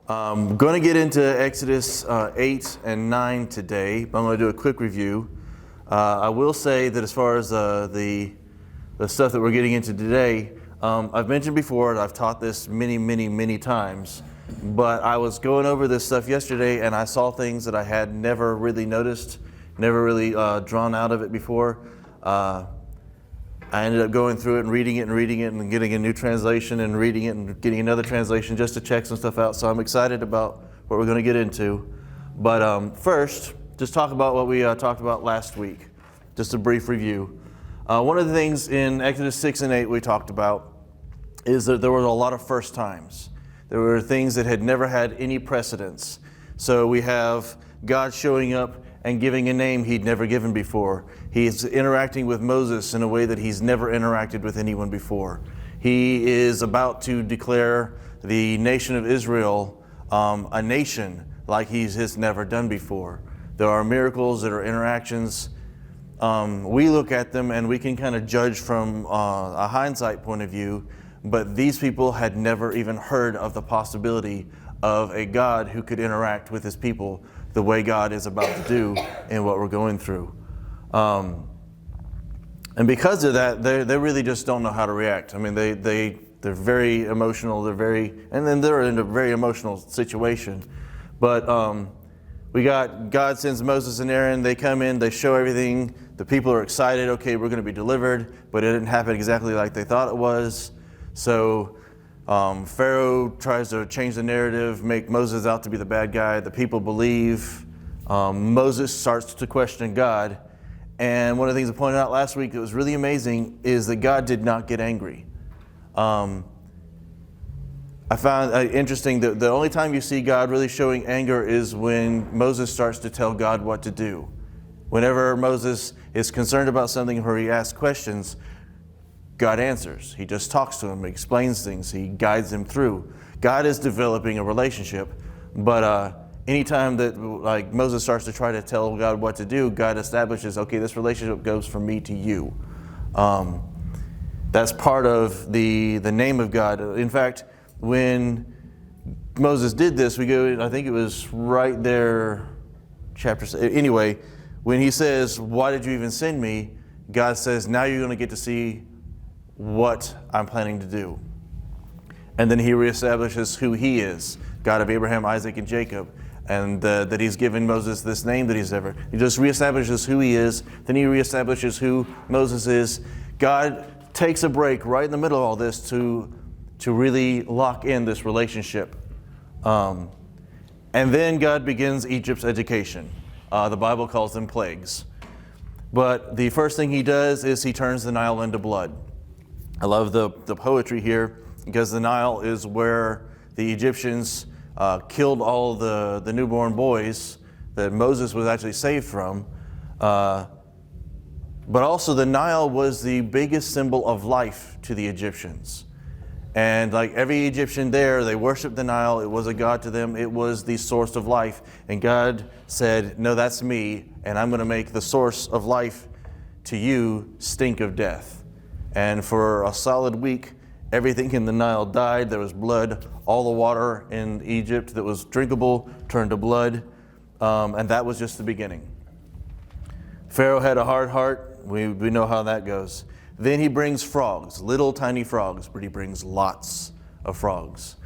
I'm going to get into Exodus 8 and 9 today, but I'm going to do a quick review. I will say that as far as the stuff that we're getting into today, I've mentioned before, I've taught this many times, but I was going over this stuff yesterday and I saw things that I had never really noticed, never really drawn out of it before. I ended up going through it and reading it and getting a new translation and reading it and getting another translation just to check some stuff out. So I'm excited about what we're going to get into. But first, just talk about what we talked about last week. Just a brief review. One of the things in Exodus 6 and 8 we talked about is that there were a lot of first times. There were things that had never had any precedence. So we have God showing up and giving a name he'd never given before. He's interacting with Moses in a way that he's never interacted with anyone before. He is about to declare the nation of Israel a nation like he has never done before. There are miracles, there are interactions. We look at them and we can kind of judge from a hindsight point of view, but these people had never even heard of the possibility of a God who could interact with his people the way God is about to do in what we're going through. And because of that, they really just don't know how to react. I mean, they're very emotional, and then they're in a very emotional situation. But God sends Moses and Aaron, they come in, they show everything, the people are excited, okay, we're going to be delivered, but it didn't happen exactly like they thought it was. So Pharaoh tries to change the narrative, make Moses out to be the bad guy. The people believe. Moses starts to question God. And one of the things I pointed out last week that was really amazing is that God did not get angry. I found interesting that the only time you see God really showing anger is when Moses starts to tell God what to do. Whenever Moses is concerned about something or he asks questions, God answers. He just talks to him, he explains things, he guides him through. God is developing a relationship, but anytime that like Moses starts to try to tell God what to do, God establishes, okay, this relationship goes from me to you. That's part of the name of God. In fact, when Moses did this, we go, I think it was right there, anyway, when he says, why did you even send me? God says, now you're going to get to see what I'm planning to do. And then he reestablishes who he is, God of Abraham, Isaac, and Jacob, and that he's given Moses this name that he just reestablishes who he is, then he reestablishes who Moses is. God takes a break right in the middle of all this to really lock in this relationship. And then God begins Egypt's education. The Bible calls them plagues. But the first thing he does is he turns the Nile into blood. I love the poetry here because the Nile is where the Egyptians killed all the newborn boys that Moses was actually saved from. But also the Nile was the biggest symbol of life to the Egyptians. And like every Egyptian there, they worshiped the Nile. It was a god to them. It was the source of life. And God said, no, that's me, and I'm going to make the source of life to you stink of death. And for a solid week, everything in the Nile died. There was blood. All the water in Egypt that was drinkable turned to blood. And that was just the beginning. Pharaoh had a hard heart. We know how that goes. Then he brings frogs, little tiny frogs, but he brings lots of frogs.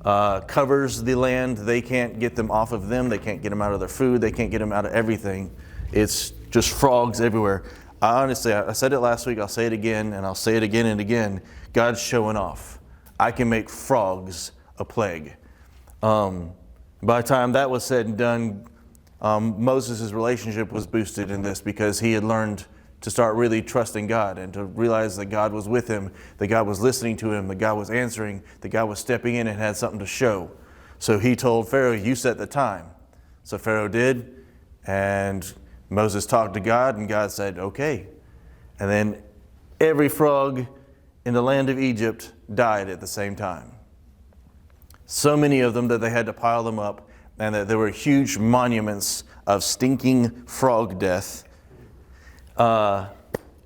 Covers the land. They can't get them off of them. They can't get them out of their food. They can't get them out of everything. It's just frogs everywhere. I said it last week, I'll say it again, and I'll say it again and again. God's showing off. I can make frogs a plague. By the time that was said and done, Moses' relationship was boosted in this because he had learned to start really trusting God and to realize that God was with him, that God was listening to him, that God was answering, that God was stepping in and had something to show. So he told Pharaoh, you set the time. So Pharaoh did, and Moses talked to God, and God said, okay. And then every frog in the land of Egypt died at the same time. So many of them that they had to pile them up, and that there were huge monuments of stinking frog death in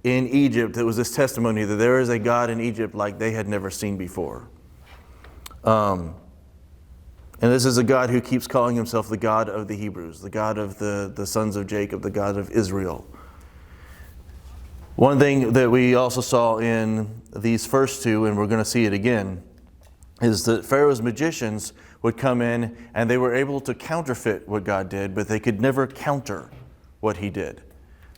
Egypt. It was this testimony that there is a God in Egypt like they had never seen before. And this is a God who keeps calling himself the God of the Hebrews, the God of the sons of Jacob, the God of Israel. One thing that we also saw in these first two, and we're going to see it again, is that Pharaoh's magicians would come in and they were able to counterfeit what God did, but they could never counter what he did.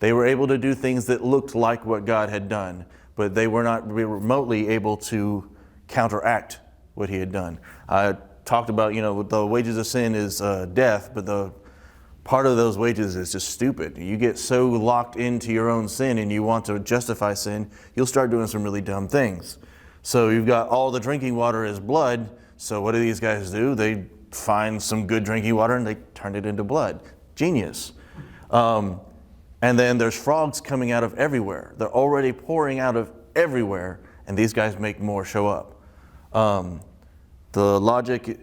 They were able to do things that looked like what God had done, but they were not remotely able to counteract what he had done. I talked about, the wages of sin is death, but the part of those wages is just stupid. You get so locked into your own sin and you want to justify sin, you'll start doing some really dumb things. So you've got all the drinking water is blood. So what do these guys do? They find some good drinking water and they turn it into blood. Genius. And then there's frogs coming out of everywhere. They're already pouring out of everywhere, and these guys make more show up. The logic,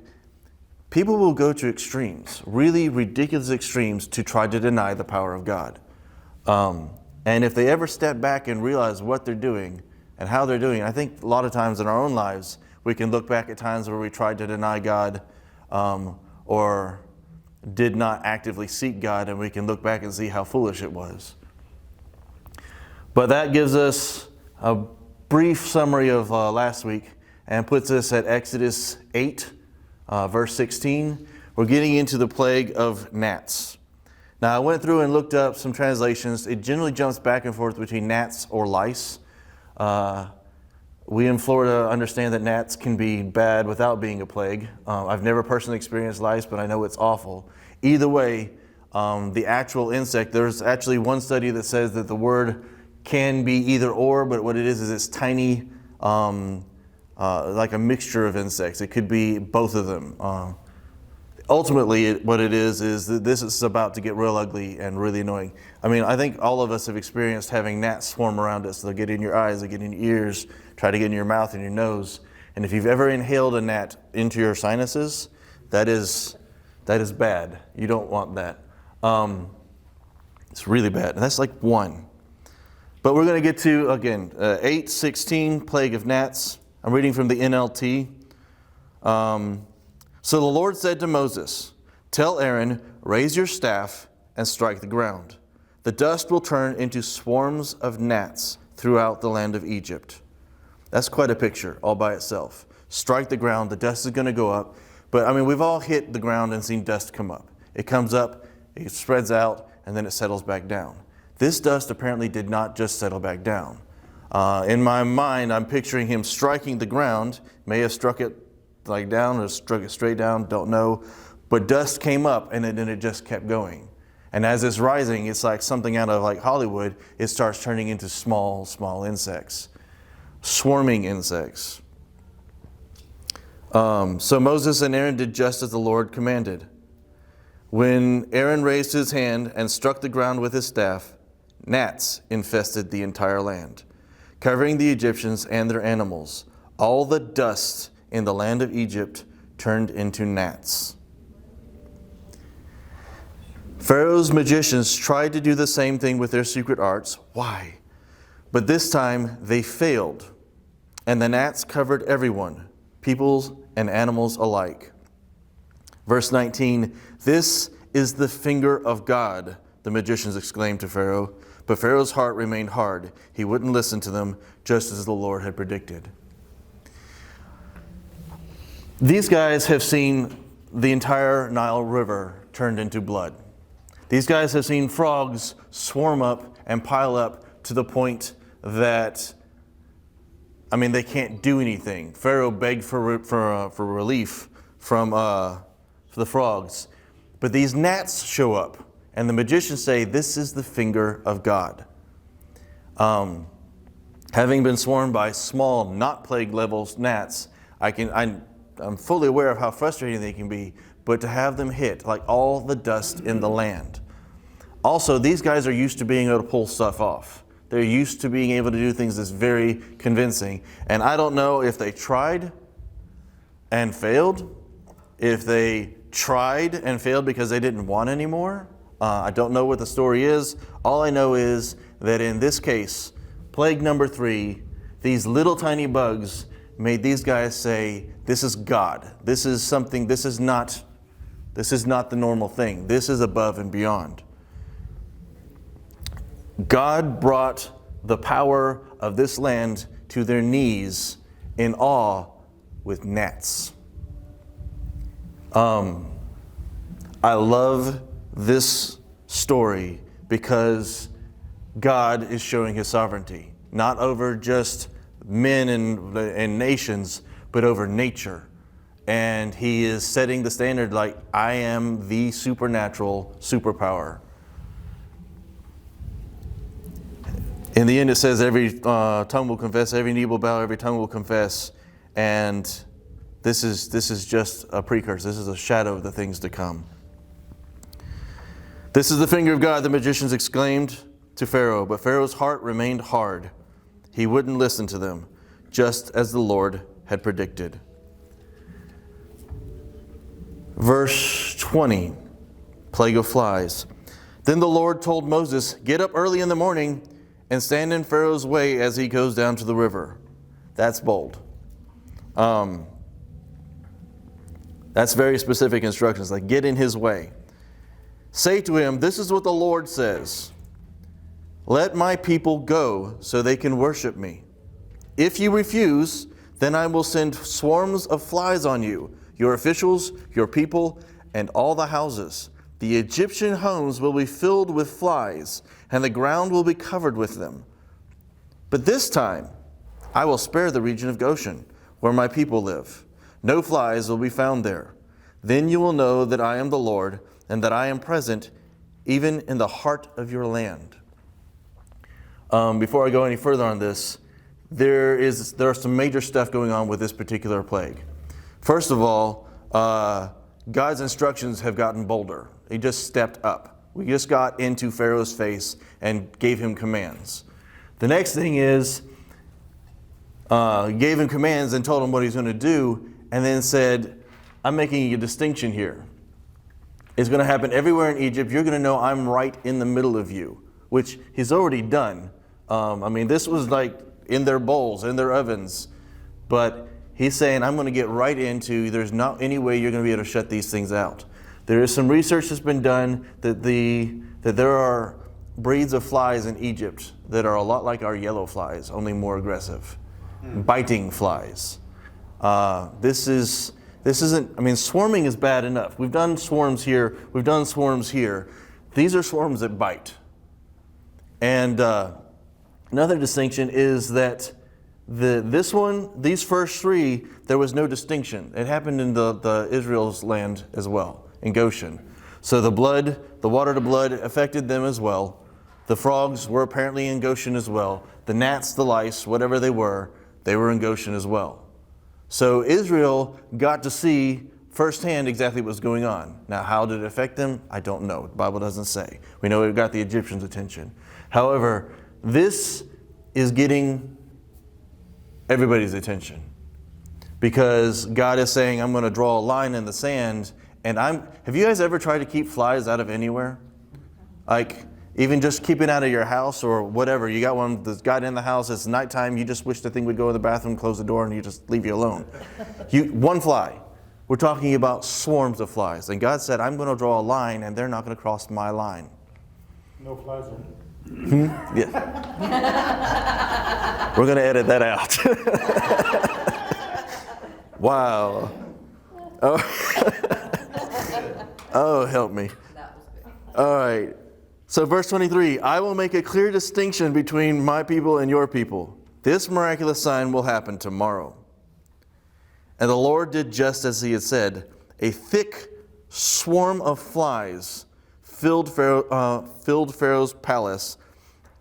people will go to extremes, really ridiculous extremes, to try to deny the power of God. And if they ever step back and realize what they're doing and how they're doing, I think a lot of times in our own lives, we can look back at times where we tried to deny God or did not actively seek God, and we can look back and see how foolish it was. But that gives us a brief summary of last week and puts us at Exodus 8, verse 16. We're getting into the plague of gnats. Now, I went through and looked up some translations. It generally jumps back and forth between gnats or lice. We in Florida understand that gnats can be bad without being a plague. I've never personally experienced lice, but I know it's awful. Either way, the actual insect, there's actually one study that says that the word can be either or, but what it is it's tiny, like a mixture of insects. It could be both of them. Ultimately, what it is that this is about to get real ugly and really annoying. I mean, I think all of us have experienced having gnats swarm around us. They'll get in your eyes, they'll get in your ears, try to get in your mouth and your nose. And if you've ever inhaled a gnat into your sinuses, that is bad. You don't want that. It's really bad. And that's like one. But we're going to get to, again, 8:16, Plague of Gnats. I'm reading from the NLT. So the Lord said to Moses, "Tell Aaron, raise your staff and strike the ground. The dust will turn into swarms of gnats throughout the land of Egypt." That's quite a picture all by itself. Strike the ground, the dust is going to go up. But I mean, we've all hit the ground and seen dust come up. It comes up, it spreads out, and then it settles back down. This dust apparently did not just settle back down. In my mind, I'm picturing him striking the ground, may have struck it like down or struck it straight down, don't know. But dust came up and then it just kept going. And as it's rising, it's like something out of like Hollywood. It starts turning into small insects, swarming insects. So Moses and Aaron did just as the Lord commanded. When Aaron raised his hand and struck the ground with his staff, gnats infested the entire land, covering the Egyptians and their animals. All the dust in the land of Egypt turned into gnats. Pharaoh's magicians tried to do the same thing with their secret arts. Why? But this time they failed, and the gnats covered everyone, people and animals alike. Verse 19, "This is the finger of God," the magicians exclaimed to Pharaoh. But Pharaoh's heart remained hard. He wouldn't listen to them, just as the Lord had predicted. These guys have seen the entire Nile River turned into blood. These guys have seen frogs swarm up and pile up to the point that, I mean, they can't do anything. Pharaoh begged for relief from the frogs. But these gnats show up, and the magicians say, "This is the finger of God." Having been swarmed by small, not plague level gnats, I'm fully aware of how frustrating they can be, but to have them hit like all the dust in the land. Also, these guys are used to being able to pull stuff off. They're used to being able to do things that's very convincing. And I don't know if they tried and failed, if they tried and failed because they didn't want any more. I don't know what the story is. All I know is that in this case, plague number 3, these little tiny bugs made these guys say, this is God. This is something, this is not the normal thing. This is above and beyond. God brought the power of this land to their knees in awe with gnats. I love this story because God is showing his sovereignty, not over just men and nations, but over nature. And he is setting the standard like, I am the supernatural superpower. In the end, it says every tongue will confess, every knee will bow, every tongue will confess. And this is just a precursor. This is a shadow of the things to come. This is the finger of God, the magicians exclaimed to Pharaoh. But Pharaoh's heart remained hard. He wouldn't listen to them, just as the Lord had predicted. Verse 20, plague of flies. Then the Lord told Moses, get up early in the morning and stand in Pharaoh's way as he goes down to the river. That's bold. That's very specific instructions, like get in his way. Say to him, this is what the Lord says. Let my people go so they can worship me. If you refuse, then I will send swarms of flies on you, your officials, your people, and all the houses. The Egyptian homes will be filled with flies, and the ground will be covered with them. But this time, I will spare the region of Goshen, where my people live. No flies will be found there. Then you will know that I am the Lord, and that I am present even in the heart of your land. Before I go any further on this, there are some major stuff going on with this particular plague. First of all, God's instructions have gotten bolder. He just stepped up. We just got into Pharaoh's face and gave him commands. The next thing is, gave him commands and told him what he's going to do, and then said, I'm making a distinction here. It's going to happen everywhere in Egypt. You're going to know I'm right in the middle of you, which he's already done. This was like in their bowls, in their ovens. But he's saying, I'm going to get right into, there's not any way you're going to be able to shut these things out. There is some research that's been done that there are breeds of flies in Egypt that are a lot like our yellow flies, only more aggressive. Biting flies. Swarming is bad enough. We've done swarms here. We've done swarms here. These are swarms that bite. And another distinction is that these first three, there was no distinction. It happened in the Israel's land as well, in Goshen. So the water to blood affected them as well. The frogs were apparently in Goshen as well. The gnats, the lice, whatever they were in Goshen as well. So Israel got to see firsthand exactly what was going on. Now, how did it affect them? I don't know. The Bible doesn't say. We know it got the Egyptians' attention. However, this is getting everybody's attention because God is saying, I'm going to draw a line in the sand. And have you guys ever tried to keep flies out of anywhere? Like, even just keeping out of your house or whatever. You got one that's got in the house, it's nighttime, you just wish the thing would go in the bathroom, close the door, and you just leave you alone. One fly. We're talking about swarms of flies. And God said, I'm going to draw a line, and they're not going to cross my line. No flies on it. Yeah. We're going to edit that out. Wow. Oh, help me. All right. So verse 23, I will make a clear distinction between my people and your people. This miraculous sign will happen tomorrow. And the Lord did just as he had said. A thick swarm of flies filled Pharaoh's palace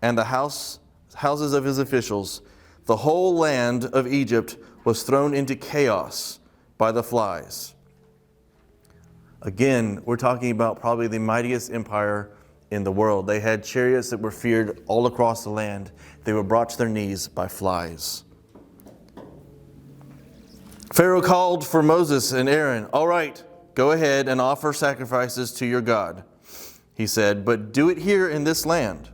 and the houses of his officials. The whole land of Egypt was thrown into chaos by the flies. Again, we're talking about probably the mightiest empire in the world. They had chariots that were feared all across the land. They were brought to their knees by flies. Pharaoh called for Moses and Aaron. All right, go ahead and offer sacrifices to your God, he said, but do it here in this land.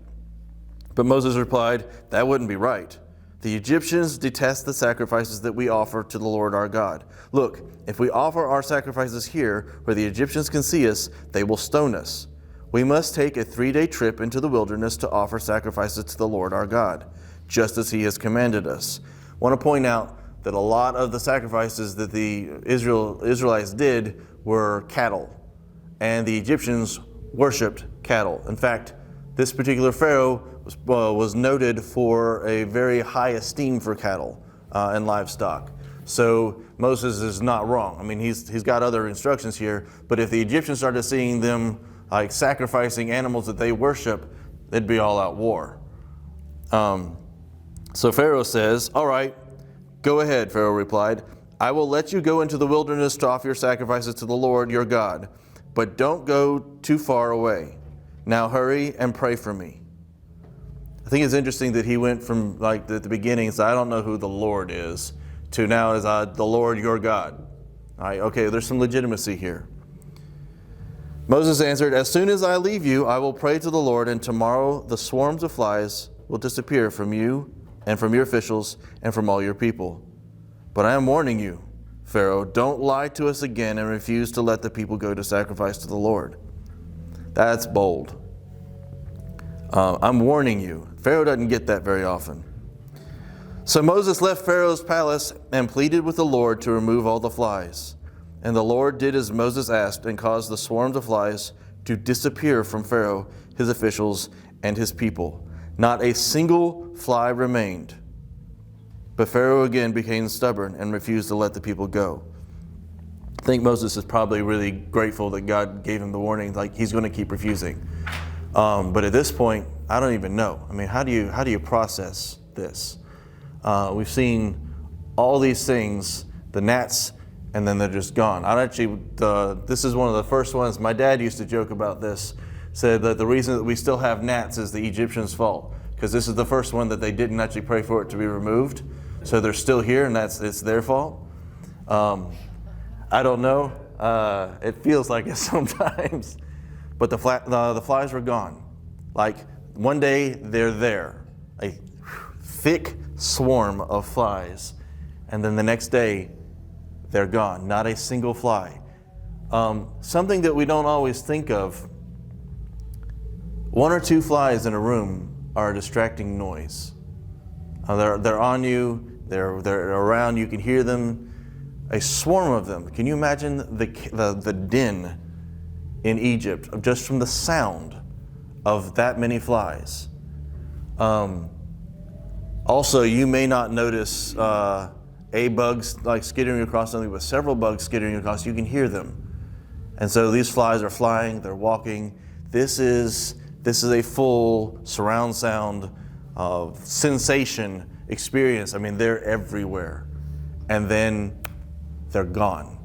But Moses replied, that wouldn't be right. The Egyptians detest the sacrifices that we offer to the Lord our God. Look, if we offer our sacrifices here, where the Egyptians can see us, they will stone us. We must take a 3-day trip into the wilderness to offer sacrifices to the Lord our God, just as he has commanded us. I want to point out that a lot of the sacrifices that the Israelites did were cattle, and the Egyptians worshipped cattle. In fact, this particular Pharaoh was noted for a very high esteem for cattle and livestock. So Moses is not wrong. I mean, he's got other instructions here, but if the Egyptians started seeing them like sacrificing animals that they worship, it'd be all out war. So Pharaoh says, "All right, go ahead," Pharaoh replied. "I will let you go into the wilderness to offer your sacrifices to the Lord your God, but don't go too far away. Now hurry and pray for me." I think it's interesting that he went from like at the beginning, so I don't know who the Lord is, to now as the Lord your God. All right, okay, there's some legitimacy here. Moses answered, "As soon as I leave you, I will pray to the Lord, and tomorrow the swarms of flies will disappear from you and from your officials and from all your people. But I am warning you, Pharaoh, don't lie to us again and refuse to let the people go to sacrifice to the Lord." That's bold. I'm warning you. Pharaoh doesn't get that very often. So Moses left Pharaoh's palace and pleaded with the Lord to remove all the flies. And the Lord did as Moses asked and caused the swarms of flies to disappear from Pharaoh, his officials, and his people. Not a single fly remained. But Pharaoh again became stubborn and refused to let the people go. I think Moses is probably really grateful that God gave him the warning, like he's going to keep refusing. But at this point, I don't even know. I mean, how do you process this? We've seen all these things, the gnats, and then they're just gone. This is one of the first ones. My dad used to joke about this, said that the reason that we still have gnats is the Egyptians' fault, because this is the first one that they didn't actually pray for it to be removed. So they're still here, and it's their fault. I don't know. It feels like it sometimes. But the flies were gone. Like one day they're there, a thick swarm of flies, and then the next day they're gone. Not a single fly. Something that we don't always think of. 1 or 2 flies in a room are a distracting noise. They're on you. They're around. You can hear them. A swarm of them. Can you imagine the din in Egypt just from the sound of that many flies? Also, you may not notice bugs like skittering across something, but several bugs skittering across. You can hear them, and so these flies are flying. They're walking. This is a full surround sound sensation experience. I mean, they're everywhere, and then they're gone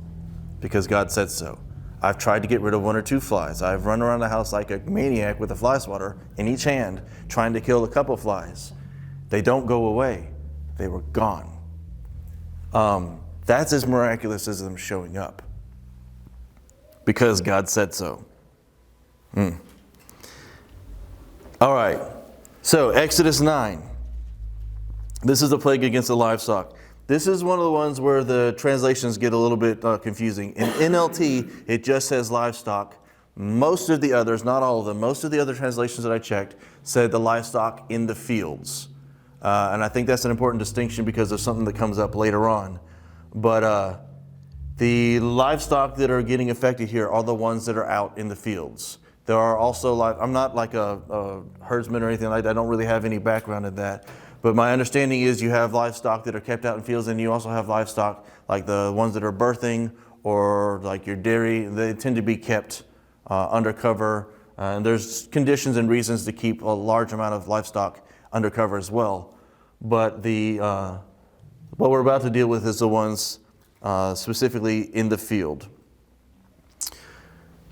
because God said so. I've tried to get rid of 1 or 2 flies. I've run around the house like a maniac with a fly swatter in each hand, trying to kill a couple flies. They don't go away. They were gone. That's as miraculous as them showing up, because God said so. All right. So Exodus 9. This is the plague against the livestock. This is one of the ones where the translations get a little bit confusing. In NLT, it just says livestock. Most of the others, not all of them, most of the other translations that I checked said the livestock in the fields. And I think that's an important distinction because of something that comes up later on. But the livestock that are getting affected here are the ones that are out in the fields. There are also, I'm not like a herdsman or anything like that. I don't really have any background in that. But my understanding is you have livestock that are kept out in fields, and you also have livestock like the ones that are birthing or like your dairy. They tend to be kept undercover. And there's conditions and reasons to keep a large amount of livestock undercover as well. But what we're about to deal with is the ones specifically in the field.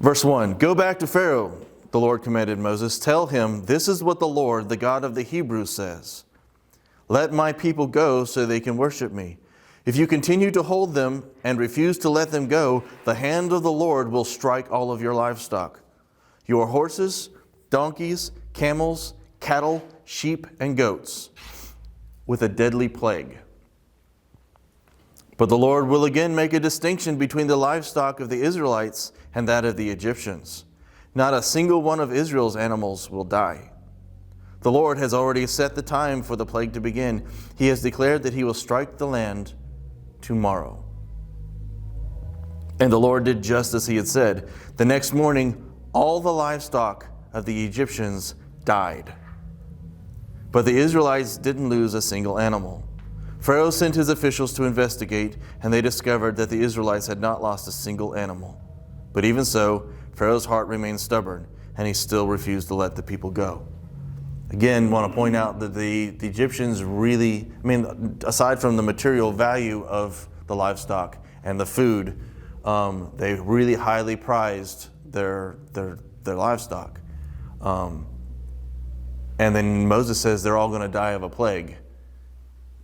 Verse 1, "Go back to Pharaoh," the Lord commanded Moses. "Tell him, this is what the Lord, the God of the Hebrews, says. Let my people go so they can worship me. If you continue to hold them and refuse to let them go, the hand of the Lord will strike all of your livestock, your horses, donkeys, camels, cattle, sheep, and goats. with a deadly plague. But the Lord will again make a distinction between the livestock of the Israelites and that of the Egyptians. Not a single one of Israel's animals will die. The Lord has already set the time for the plague to begin. He has declared that he will strike the land tomorrow. And the Lord did just as he had said. The next morning, all the livestock of the Egyptians died. But the Israelites didn't lose a single animal. Pharaoh sent his officials to investigate, and they discovered that the Israelites had not lost a single animal. But even so, Pharaoh's heart remained stubborn, and he still refused to let the people go. Again, want to point out that the Egyptians really, aside from the material value of the livestock and the food, they really highly prized their livestock. And then Moses says they're all going to die of a plague.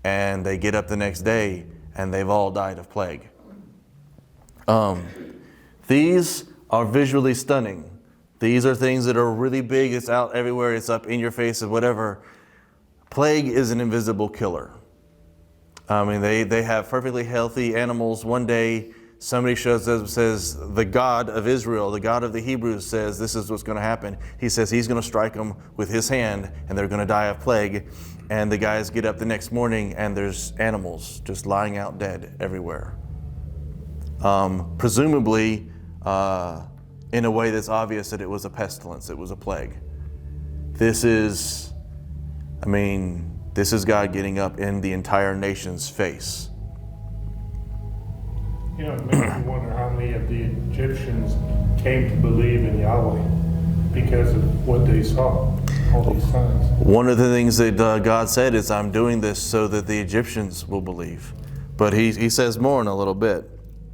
And they get up the next day and they've all died of plague. These are visually stunning. These are things that are really big. It's out everywhere. It's up in your face or whatever. Plague is an invisible killer. They have perfectly healthy animals. One day somebody shows up and says, the God of Israel, the God of the Hebrews says this is what's going to happen. He says he's going to strike them with his hand and they're going to die of plague. And the guys get up the next morning and there's animals just lying out dead everywhere. Presumably, in a way that's obvious that it was a pestilence, it was a plague. This is God getting up in the entire nation's face. It makes me wonder how many of the Egyptians came to believe in Yahweh because of what they saw, all these signs. One of the things that God said is, I'm doing this so that the Egyptians will believe. But he says more in a little bit.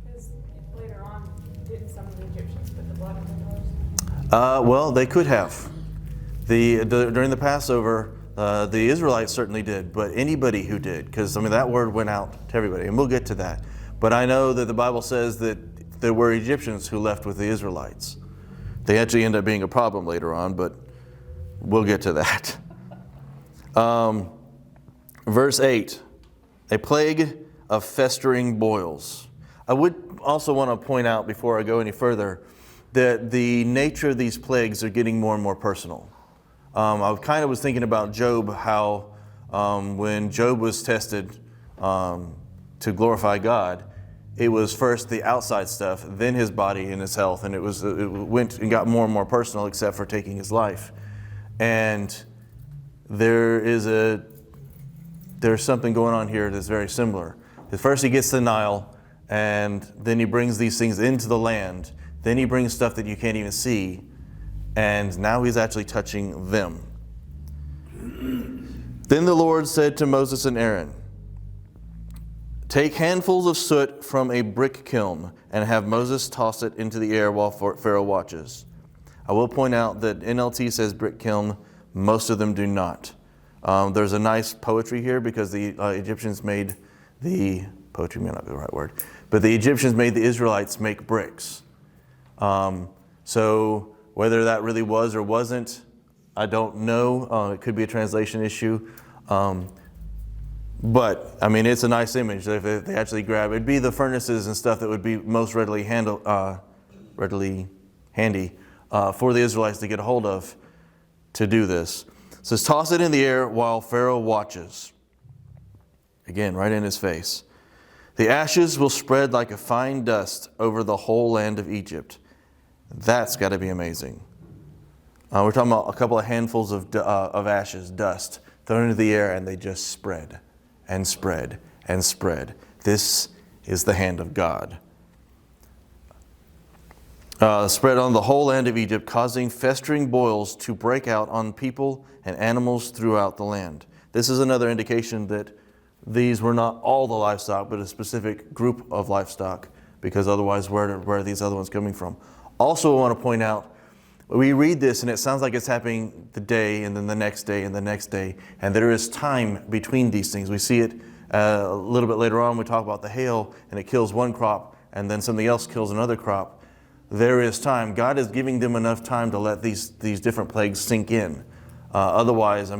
Because later on, didn't some of the Egyptians put the blood on their doors? Well, they could have. During the Passover, the Israelites certainly did, but anybody who did, because that word went out to everybody, and we'll get to that. But I know that the Bible says that there were Egyptians who left with the Israelites. They actually end up being a problem later on, but we'll get to that. Verse 8, a plague of festering boils. I would also want to point out before I go any further that the nature of these plagues are getting more and more personal. I kind of was thinking about Job, how when Job was tested to glorify God, it was first the outside stuff, then his body and his health, and it went and got more and more personal, except for taking his life. And there's something going on here that's very similar. At first he gets the Nile, and then he brings these things into the land. Then he brings stuff that you can't even see, and now he's actually touching them. Then the Lord said to Moses and Aaron, take handfuls of soot from a brick kiln and have Moses toss it into the air while Pharaoh watches. I will point out that NLT says brick kiln. Most of them do not. There's a nice poetry here because the Egyptians made poetry may not be the right word, but the Egyptians made the Israelites make bricks. So whether that really was or wasn't, I don't know. It could be a translation issue. But it's a nice image. If they actually grab, it'd be the furnaces and stuff that would be most readily handy for the Israelites to get a hold of to do this. It says, toss it in the air while Pharaoh watches. Again, right in his face. The ashes will spread like a fine dust over the whole land of Egypt. That's got to be amazing. We're talking about a couple of handfuls of ashes, dust, thrown into the air, and they just spread and spread and spread. This is the hand of God. Spread on the whole land of Egypt, causing festering boils to break out on people and animals throughout the land. This is another indication that these were not all the livestock, but a specific group of livestock, because otherwise where are these other ones coming from? Also, I want to point out, we read this and it sounds like it's happening the day and then the next day and the next day, and there is time between these things. We see it a little bit later on. We talk about the hail and it kills one crop and then something else kills another crop. There is time. God is giving them enough time to let these different plagues sink in. Otherwise,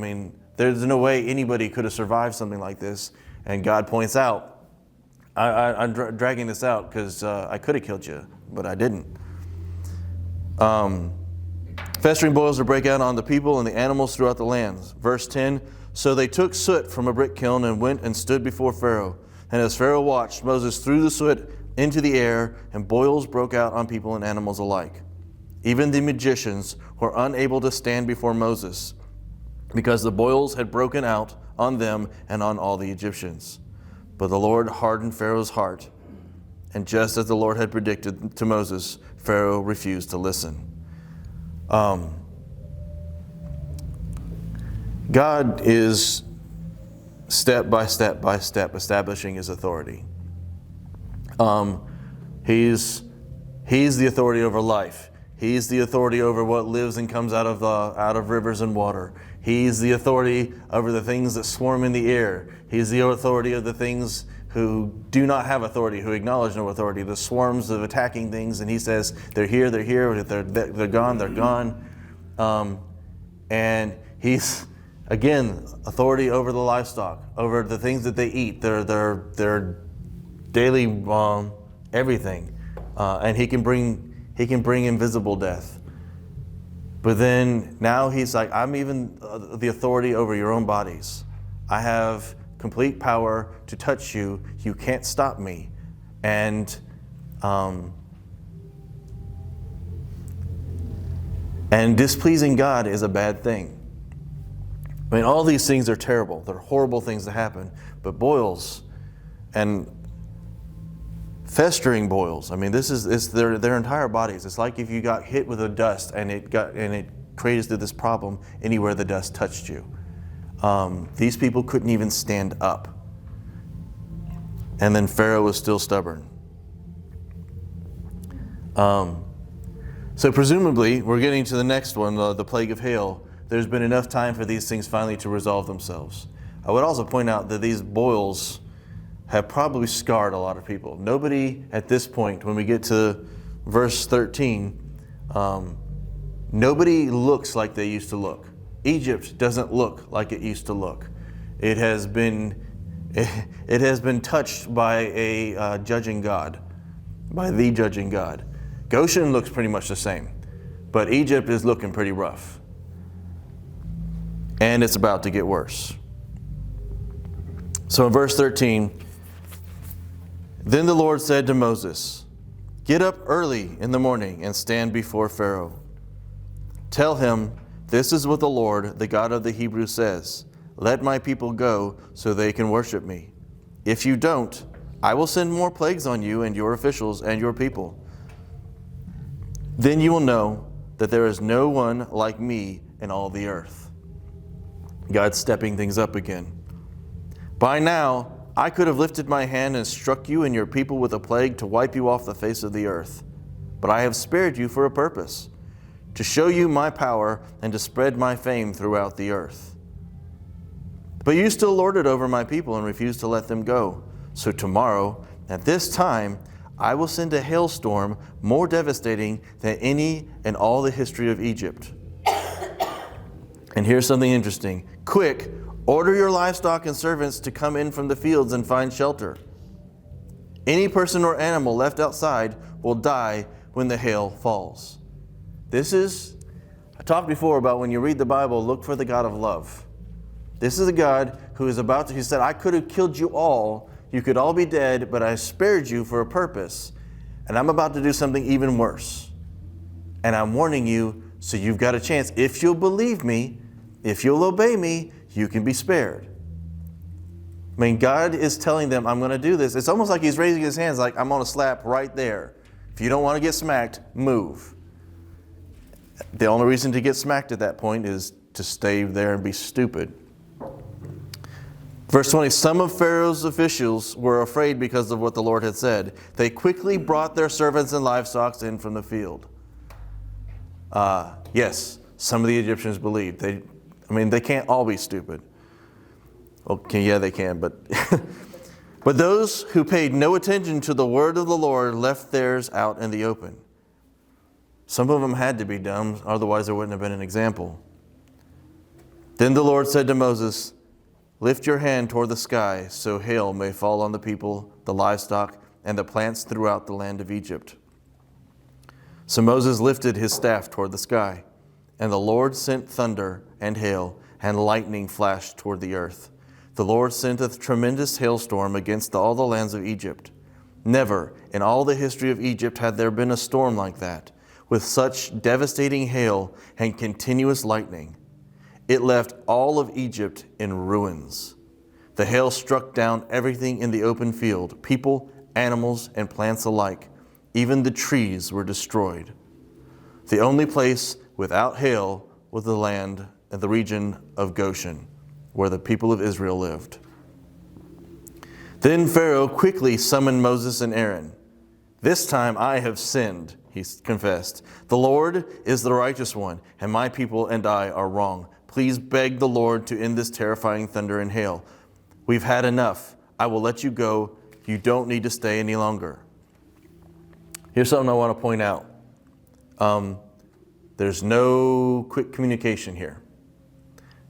There's no way anybody could have survived something like this. And God points out, I'm dragging this out because I could have killed you, but I didn't. Festering boils to break out on the people and the animals throughout the lands. Verse 10, so they took soot from a brick kiln and went and stood before Pharaoh. And as Pharaoh watched, Moses threw the soot into the air, and boils broke out on people and animals alike. Even the magicians were unable to stand before Moses, because the boils had broken out on them and on all the Egyptians. But the Lord hardened Pharaoh's heart, and just as the Lord had predicted to Moses, Pharaoh refused to listen. God is step by step establishing his authority. He's the authority over life. He's the authority over what lives and comes out of rivers and water. He's the authority over the things that swarm in the air. He's the authority of the things who do not have authority, who acknowledge no authority, the swarms of attacking things. And he says, they're here, they're gone. And he's, again, authority over the livestock, over the things that they eat, their daily everything. And he can bring invisible death. But then now he's like, I'm even the authority over your own bodies. I have complete power to touch you. You can't stop me. And displeasing God is a bad thing. I mean, all these things are terrible. They're horrible things to happen. But boils and festering boils. I mean, this is their entire bodies. It's like if you got hit with a dust and it created this problem anywhere the dust touched you. These people couldn't even stand up. And then Pharaoh was still stubborn. So presumably, we're getting to the next one, the plague of hail. There's been enough time for these things finally to resolve themselves. I would also point out that these boils have probably scarred a lot of people. Nobody at this point, when we get to verse 13, nobody looks like they used to look. Egypt doesn't look like it used to look. It has been touched by a judging God, by the judging God. Goshen looks pretty much the same, but Egypt is looking pretty rough. And it's about to get worse. So in verse 13, then the Lord said to Moses, get up early in the morning and stand before Pharaoh. Tell him, this is what the Lord, the God of the Hebrews, says. Let my people go so they can worship me. If you don't, I will send more plagues on you and your officials and your people. Then you will know that there is no one like me in all the earth. God's stepping things up again. By now, I could have lifted my hand and struck you and your people with a plague to wipe you off the face of the earth. But I have spared you for a purpose, to show you my power and to spread my fame throughout the earth. But you still lord it over my people and refuse to let them go. So tomorrow, at this time, I will send a hailstorm more devastating than any in all the history of Egypt. And here's something interesting. Quick, order your livestock and servants to come in from the fields and find shelter. Any person or animal left outside will die when the hail falls. I talked before about when you read the Bible, look for the God of love. This is a God who is he said, I could have killed you all. You could all be dead, but I spared you for a purpose. And I'm about to do something even worse. And I'm warning you, so you've got a chance. If you'll believe me, if you'll obey me, you can be spared. I mean, God is telling them, I'm going to do this. It's almost like he's raising his hands like, I'm going to slap right there. If you don't want to get smacked, move. The only reason to get smacked at that point is to stay there and be stupid. Verse 20, some of Pharaoh's officials were afraid because of what the Lord had said. They quickly brought their servants and livestock in from the field. Yes, some of the Egyptians believed. They can't all be stupid. Okay, yeah, they can, but but those who paid no attention to the word of the Lord left theirs out in the open. Some of them had to be dumb, otherwise there wouldn't have been an example. Then the Lord said to Moses, "Lift your hand toward the sky, so hail may fall on the people, the livestock, and the plants throughout the land of Egypt." So Moses lifted his staff toward the sky, and the Lord sent thunder and hail, and lightning flashed toward the earth. The Lord sent a tremendous hailstorm against all the lands of Egypt. Never in all the history of Egypt had there been a storm like that, with such devastating hail and continuous lightning. It left all of Egypt in ruins. The hail struck down everything in the open field, people, animals, and plants alike. Even the trees were destroyed. The only place without hail was the land and the region of Goshen, where the people of Israel lived. Then Pharaoh quickly summoned Moses and Aaron. "This time I have sinned," he confessed. "The Lord is the righteous one, and my people and I are wrong. Please beg the Lord to end this terrifying thunder and hail. We've had enough. I will let you go. You don't need to stay any longer." Here's something I want to point out. There's no quick communication here.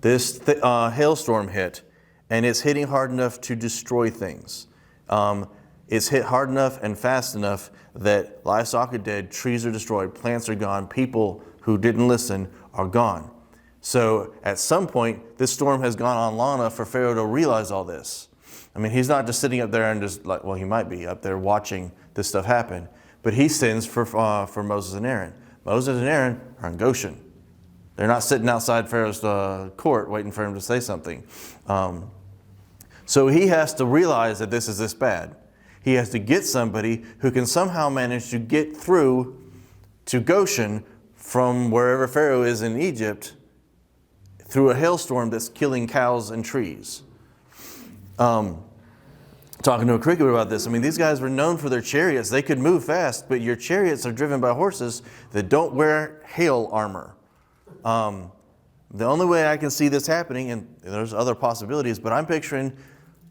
This hailstorm hit, and it's hitting hard enough to destroy things. It's hit hard enough and fast enough that livestock are dead, trees are destroyed, plants are gone, people who didn't listen are gone. So at some point, this storm has gone on long enough for Pharaoh to realize all this. I mean, he's not just sitting up there and just like, well, he might be up there watching this stuff happen, but he sends for Moses and Aaron. Moses and Aaron are in Goshen. They're not sitting outside Pharaoh's court waiting for him to say something. So he has to realize that this is this bad. He has to get somebody who can somehow manage to get through to Goshen from wherever Pharaoh is in Egypt through a hailstorm that's killing cows and trees. Talking to a cricket about this, I mean, these guys were known for their chariots. They could move fast, but your chariots are driven by horses that don't wear hail armor. The only way I can see this happening, and there's other possibilities, but I'm picturing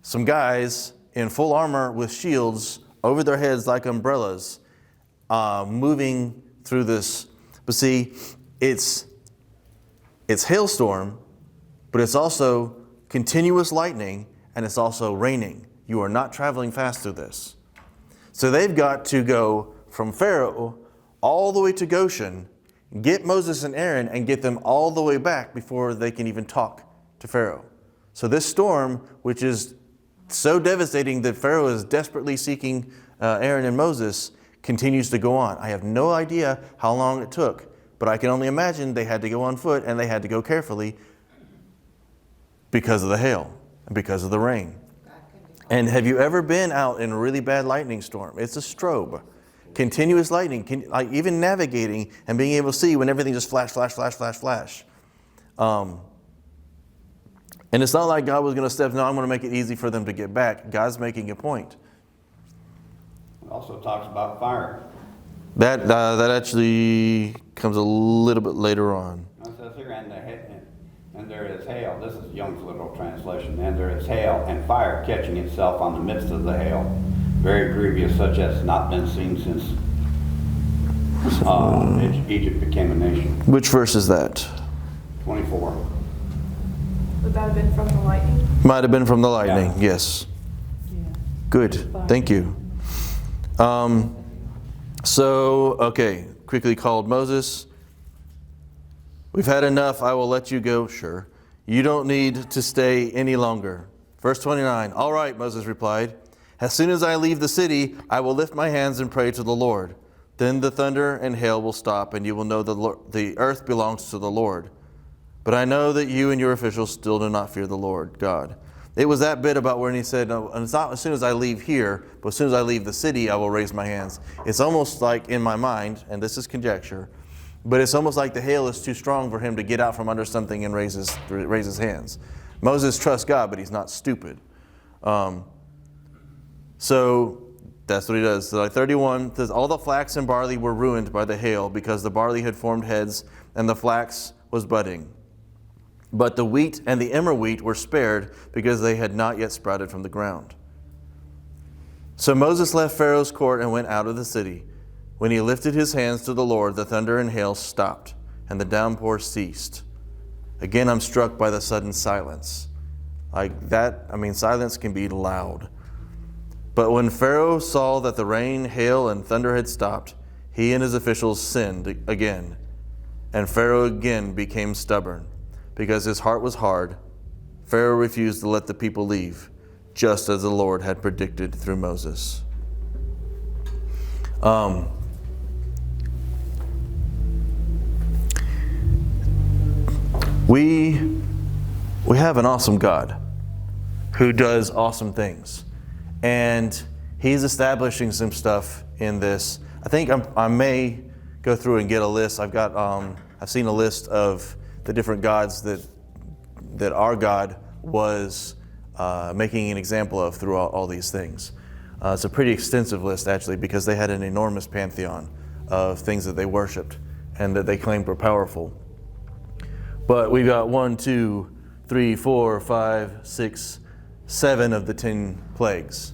some guys in full armor with shields over their heads like umbrellas, moving through this. But see, it's hailstorm, but it's also continuous lightning, and it's also raining. You are not traveling fast through this. So they've got to go from Pharaoh all the way to Goshen, get Moses and Aaron, and get them all the way back before they can even talk to Pharaoh. So this storm, which is so devastating that Pharaoh is desperately seeking Aaron and Moses, continues to go on. I have no idea how long it took, but I can only imagine they had to go on foot and they had to go carefully because of the hail and because of the rain. And have you ever been out in a really bad lightning storm? It's a strobe. Continuous lightning, like even navigating and being able to see when everything just flash, flash, flash, flash, flash. And it's not like God was going to step, no, I'm going to make it easy for them to get back. God's making a point. It also talks about fire. That actually comes a little bit later on. It says here, and there is hail. This is Young's literal translation. And there is hail and fire catching itself on the midst of the hail, very grievous, such as not been seen since Egypt became a nation. Which verse is that? 24. Would that have been from the lightning? Might have been from the lightning, Yeah. yes. Good, thank you. Okay, quickly called Moses. We've had enough, I will let you go, sure. You don't need to stay any longer. Verse 29, all right, Moses replied. As soon as I leave the city, I will lift my hands and pray to the Lord. Then the thunder and hail will stop, and you will know the earth belongs to the Lord. But I know that you and your officials still do not fear the Lord God. It was that bit about when he said, no, and it's not as soon as I leave here, but as soon as I leave the city, I will raise my hands. It's almost like in my mind, and this is conjecture, but it's almost like the hail is too strong for him to get out from under something and raise his hands. Moses trusts God, but he's not stupid. So that's what he does. So like 31 says, all the flax and barley were ruined by the hail because the barley had formed heads and the flax was budding. But the wheat and the emmer wheat were spared because they had not yet sprouted from the ground. So Moses left Pharaoh's court and went out of the city. When he lifted his hands to the Lord, the thunder and hail stopped, and the downpour ceased. Again, I'm struck by the sudden silence. Like that, silence can be loud. But when Pharaoh saw that the rain, hail, and thunder had stopped, he and his officials sinned again. And Pharaoh again became stubborn, because his heart was hard. Pharaoh refused to let the people leave, just as the Lord had predicted through Moses. We have an awesome God who does awesome things. And he's establishing some stuff in this. I think I may go through and get a list. I've seen a list of the different gods that our God was making an example of through all these things. It's a pretty extensive list, actually, because they had an enormous pantheon of things that they worshipped and that they claimed were powerful. But we've got 1, 2, 3, 4, 5, 6, 7 of the 10 plagues.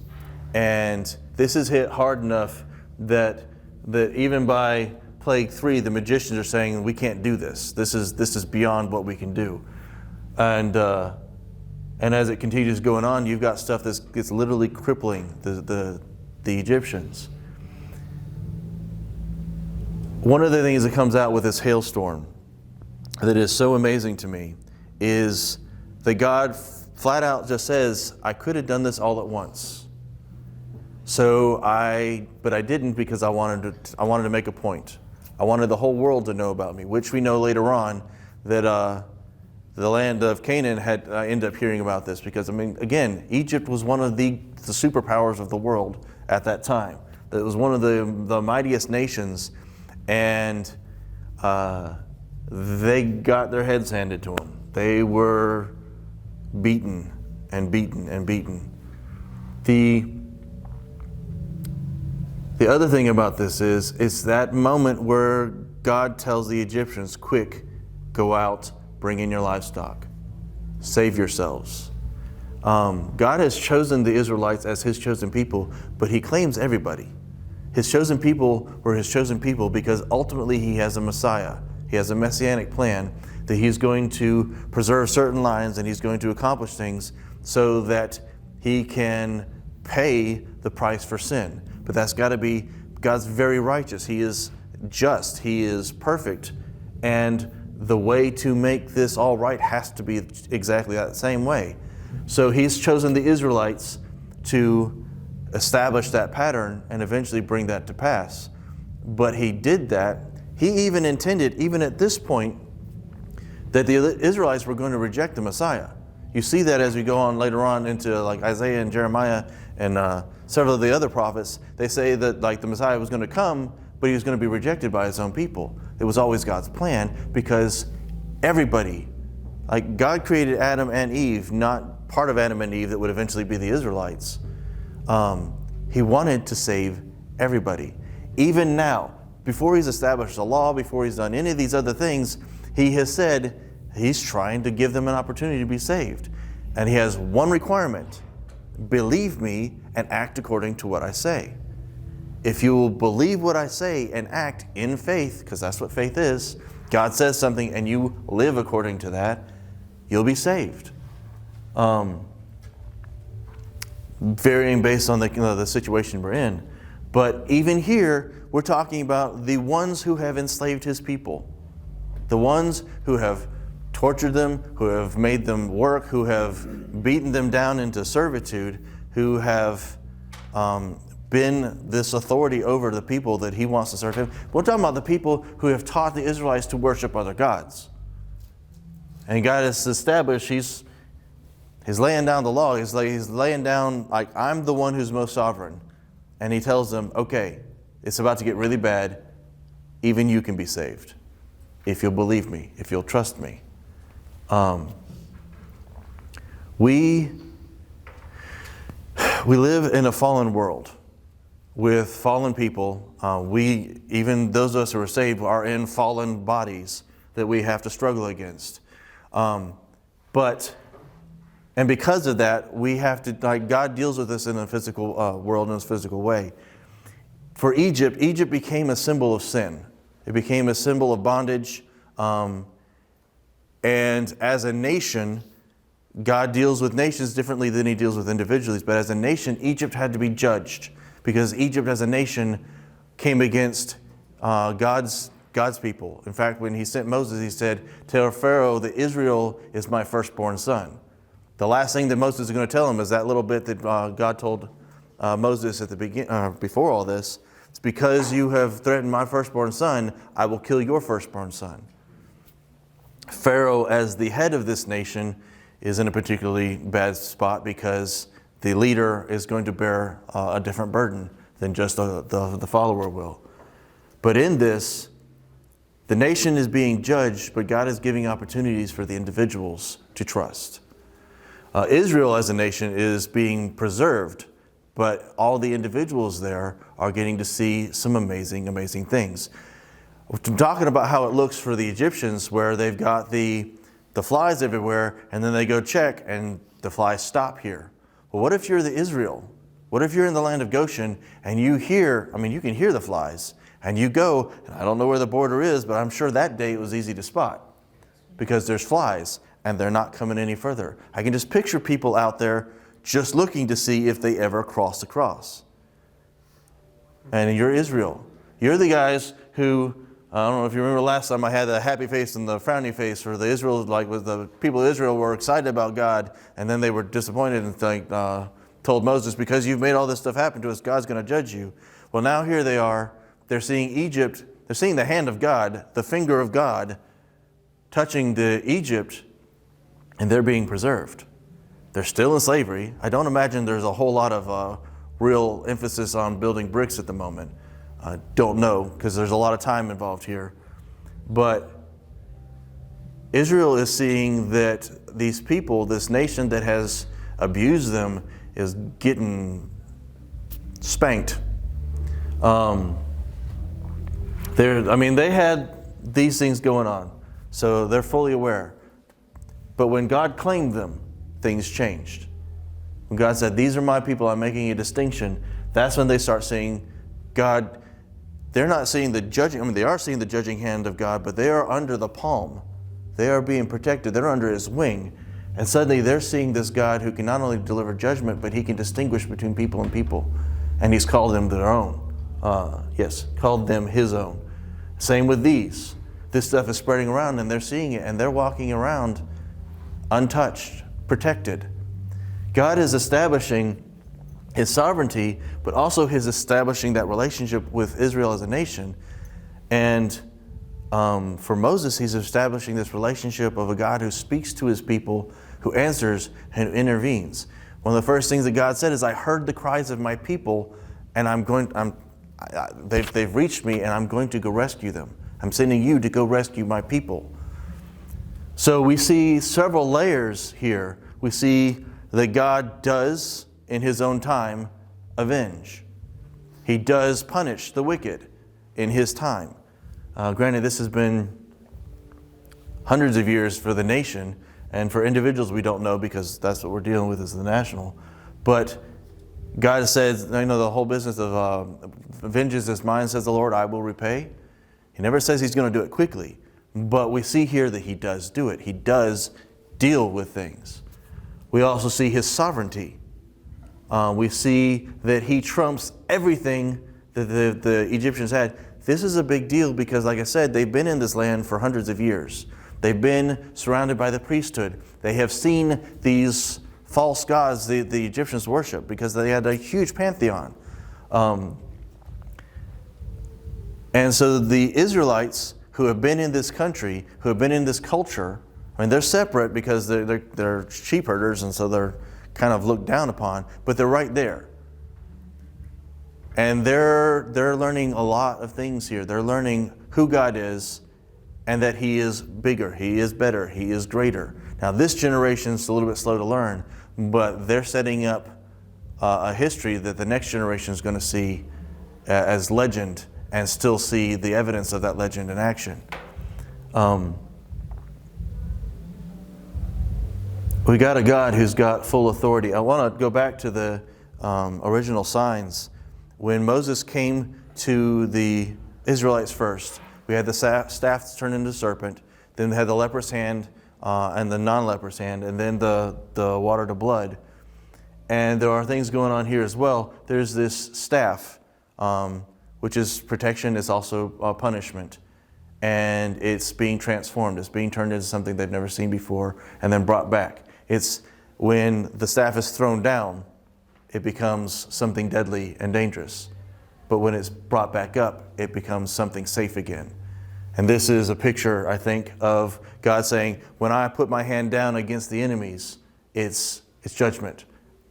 And this is hit hard enough that even by plague 3, the magicians are saying, we can't do this. This is beyond what we can do. And as it continues going on, you've got stuff that's literally crippling the Egyptians. One of the things that comes out with this hailstorm that is so amazing to me is that God flat out just says, I could have done this all at once. But I didn't, because I wanted to make a point. I wanted the whole world to know about me, which we know later on that the land of Canaan had ended up hearing about this, because again, Egypt was one of the superpowers of the world at that time. It was one of the mightiest nations, and they got their heads handed to them. They were beaten and beaten and beaten. The other thing about this is, it's that moment where God tells the Egyptians, quick, go out, bring in your livestock, save yourselves. God has chosen the Israelites as his chosen people, but he claims everybody. His chosen people were his chosen people because ultimately he has a Messiah. He has a messianic plan that he's going to preserve certain lines and he's going to accomplish things so that he can pay the price for sin. But that's got to be, God's very righteous. He is just. He is perfect. And the way to make this all right has to be exactly that same way. So he's chosen the Israelites to establish that pattern and eventually bring that to pass. But he did that. He even intended, even at this point, that the Israelites were going to reject the Messiah. You see that as we go on later on into like Isaiah and Jeremiah and several of the other prophets. They say that like the Messiah was going to come, but he was going to be rejected by his own people. It was always God's plan, because everybody, like God created Adam and Eve, not part of Adam and Eve that would eventually be the Israelites. He wanted to save everybody. Even now, before he's established a law, before he's done any of these other things, he has said he's trying to give them an opportunity to be saved. And he has one requirement: believe me and act according to what I say. If you will believe what I say and act in faith, because that's what faith is, God says something and you live according to that, you'll be saved. Varying based on the situation we're in. But even here, we're talking about the ones who have enslaved his people. The ones who have tortured them, who have made them work, who have beaten them down into servitude, who have been this authority over the people that he wants to serve him. We're talking about the people who have taught the Israelites to worship other gods. And God has established, he's laying down the law. He's laying down, like, I'm the one who's most sovereign. And he tells them, okay, it's about to get really bad. Even you can be saved if you'll believe me, if you'll trust me. We live in a fallen world with fallen people. Even those of us who are saved, are in fallen bodies that we have to struggle against. And because of that, we have to, like, God deals with us in a physical world, in a physical way. For Egypt became a symbol of sin. It became a symbol of bondage. And as a nation, God deals with nations differently than he deals with individuals. But as a nation, Egypt had to be judged because Egypt as a nation came against God's people. In fact, when he sent Moses, he said, tell Pharaoh that Israel is my firstborn son. The last thing that Moses is going to tell him is that little bit that God told Moses at the before all this. It's because you have threatened my firstborn son, I will kill your firstborn son. Pharaoh, as the head of this nation, is in a particularly bad spot because the leader is going to bear a different burden than just the follower will. But in this, the nation is being judged, but God is giving opportunities for the individuals to trust. Israel as a nation is being preserved, but all the individuals there are getting to see some amazing, amazing things. I'm talking about how it looks for the Egyptians, where they've got the flies everywhere, and then they go check, and the flies stop here. Well, what if you're the Israel? What if you're in the land of Goshen, and you can hear the flies, and you go, and I don't know where the border is, but I'm sure that day it was easy to spot, because there's flies, and they're not coming any further. I can just picture people out there just looking to see if they ever cross across. And you're Israel. You're the guys who, I don't know if you remember last time I had the happy face and the frowny face for the Israel, like with the people of Israel were excited about God, and then they were disappointed and told Moses, because you've made all this stuff happen to us, God's going to judge you. Well, now here they are. They're seeing Egypt. They're seeing the hand of God, the finger of God, touching the Egypt, and they're being preserved. They're still in slavery. I don't imagine there's a whole lot of real emphasis on building bricks at the moment. I don't know, because there's a lot of time involved here. But Israel is seeing that these people, this nation that has abused them, is getting spanked. They had these things going on, so they're fully aware. But when God claimed them, things changed. When God said, these are my people, I'm making a distinction, that's when they start seeing God. They're not seeing the judging, they are seeing the judging hand of God, but they are under the palm. They are being protected. They're under his wing. And suddenly they're seeing this God who can not only deliver judgment, but he can distinguish between people and people. And he's called them their own. Called them his own. Same with these. This stuff is spreading around and they're seeing it and they're walking around untouched, protected. God is establishing his sovereignty, but also his establishing that relationship with Israel as a nation. And for Moses, he's establishing this relationship of a God who speaks to his people, who answers and intervenes. One of the first things that God said is, I heard the cries of my people, and they've reached me, and I'm going to go rescue them. I'm sending you to go rescue my people. So we see several layers here. We see that God does, in his own time, avenge. He does punish the wicked in his time. Granted, this has been hundreds of years for the nation, and for individuals we don't know, because that's what we're dealing with as the national. But God says, the whole business of vengeance is mine, says the Lord, I will repay. He never says he's going to do it quickly, but we see here that he does do it. He does deal with things. We also see his sovereignty. We see that he trumps everything that the Egyptians had. This is a big deal because, like I said, they've been in this land for hundreds of years. They've been surrounded by the priesthood. They have seen these false gods the Egyptians worship, because they had a huge pantheon. And so the Israelites who have been in this country, who have been in this culture, they're separate because they're sheep herders, and so they're kind of looked down upon, but they're right there. And they're learning a lot of things here. They're learning who God is, and that he is bigger, he is better, he is greater. Now this generation's a little bit slow to learn, but they're setting up a history that the next generation is going to see as legend, and still see the evidence of that legend in action. We got a God who's got full authority. I want to go back to the original signs. When Moses came to the Israelites first, we had the staff turned into a serpent. Then they had the leprous hand and the non-leper's hand, and then the water to blood. And there are things going on here as well. There's this staff, which is protection. It's also punishment. And it's being transformed. It's being turned into something they've never seen before and then brought back. It's when the staff is thrown down, it becomes something deadly and dangerous. But when it's brought back up, it becomes something safe again. And this is a picture, I think, of God saying, when I put my hand down against the enemies, it's judgment.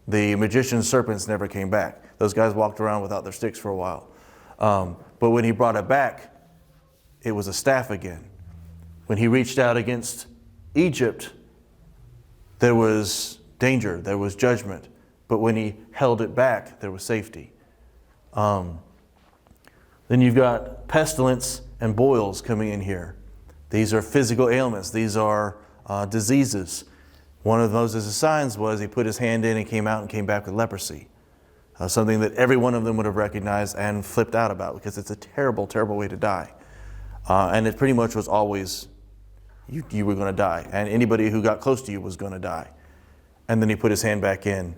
The magician's serpents never came back. Those guys walked around without their sticks for a while. But when he brought it back, it was a staff again. When he reached out against Egypt, there was danger, there was judgment. But when he held it back, there was safety. Then you've got pestilence and boils coming in here. These are physical ailments. These are diseases. One of Moses' signs was he put his hand in and came out and came back with leprosy. Something that every one of them would have recognized and flipped out about, because it's a terrible, terrible way to die. And it pretty much was always, you were going to die. And anybody who got close to you was going to die. And then he put his hand back in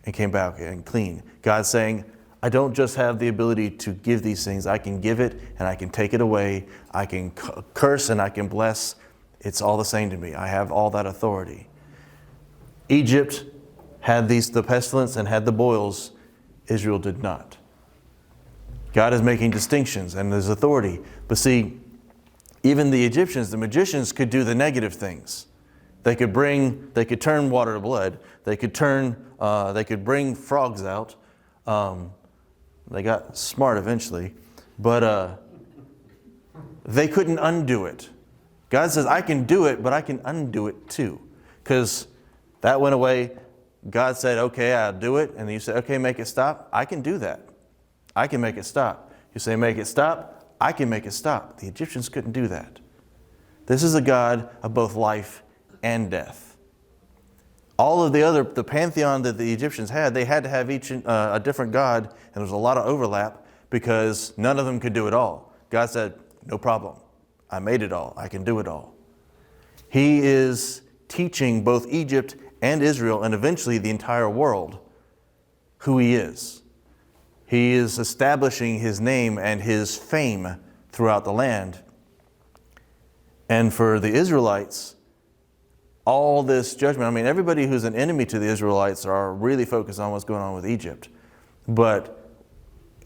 and came back and clean. God's saying, I don't just have the ability to give these things. I can give it and I can take it away. I can curse and I can bless. It's all the same to me. I have all that authority. Egypt had the pestilence and had the boils. Israel did not. God is making distinctions and there's authority. But see, even the Egyptians, the magicians, could do the negative things. They could turn water to blood. They could bring frogs out. They got smart eventually, but they couldn't undo it. God says, I can do it, but I can undo it too. Because that went away. God said, okay, I'll do it. And you say, okay, make it stop. I can do that. I can make it stop. You say, make it stop. I can make it stop. The Egyptians couldn't do that. This is a God of both life and death. All of the pantheon that the Egyptians had, they had to have each a different God, and there was a lot of overlap because none of them could do it all. God said, no problem. I made it all. I can do it all. He is teaching both Egypt and Israel, and eventually the entire world, who He is. He is establishing His name and His fame throughout the land. And for the Israelites, all this judgment, I mean, everybody who's an enemy to the Israelites are really focused on what's going on with Egypt. But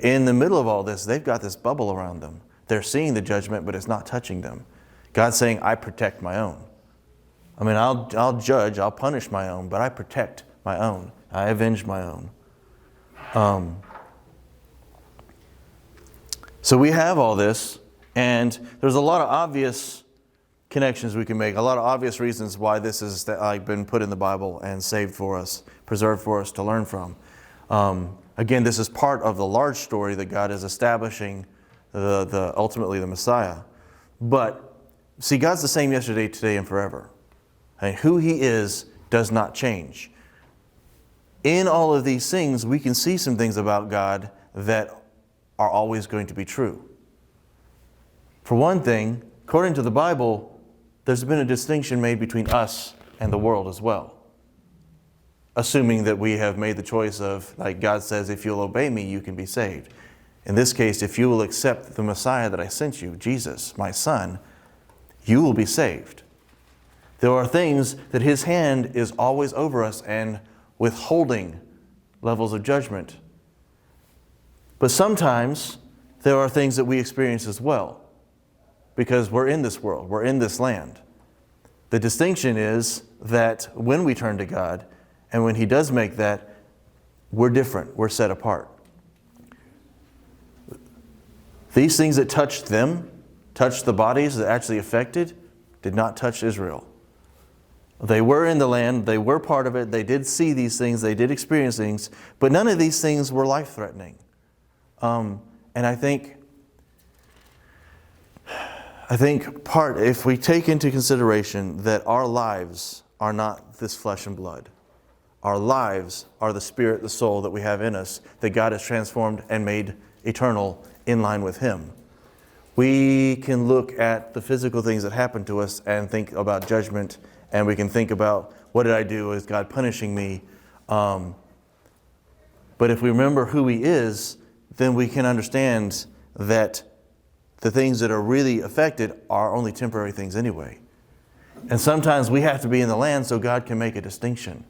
in the middle of all this, they've got this bubble around them. They're seeing the judgment, but it's not touching them. God's saying, I protect my own. I mean, I'll judge, I'll punish my own, but I protect my own. I avenge my own. So we have all this, and there's a lot of obvious connections we can make, a lot of obvious reasons why this has been put in the Bible and saved for us, preserved for us to learn from. Again, this is part of the large story that God is establishing ultimately the Messiah. But see, God's the same yesterday, today, and forever. And who He is does not change. In all of these things, we can see some things about God that are always going to be true. For one thing, according to the Bible, there's been a distinction made between us and the world as well. Assuming that we have made the choice of, like God says, if you'll obey me, you can be saved. In this case, if you will accept the Messiah that I sent you, Jesus, my Son, you will be saved. There are things that His hand is always over us and withholding levels of judgment. But sometimes there are things that we experience as well, because we're in this world, we're in this land. The distinction is that when we turn to God, and when He does make that, we're different, we're set apart. These things that touched them, touched the bodies that actually affected, did not touch Israel. They were in the land, they were part of it, they did see these things, they did experience things, but none of these things were life-threatening. And I think if we take into consideration that our lives are not this flesh and blood, our lives are the spirit, the soul that we have in us, that God has transformed and made eternal in line with Him. We can look at the physical things that happen to us and think about judgment, and we can think about, what did I do? Is God punishing me? But if we remember who He is, then we can understand that the things that are really affected are only temporary things anyway. And sometimes we have to be in the land so God can make a distinction.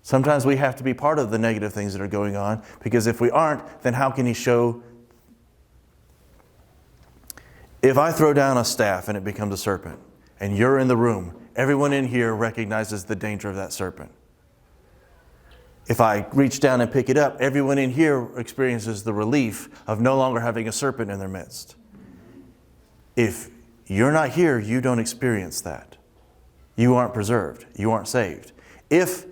Sometimes we have to be part of the negative things that are going on, because if we aren't, then how can He show? If I throw down a staff and it becomes a serpent, and you're in the room, everyone in here recognizes the danger of that serpent. If I reach down and pick it up, everyone in here experiences the relief of no longer having a serpent in their midst. If you're not here, you don't experience that. You aren't preserved. You aren't saved. If,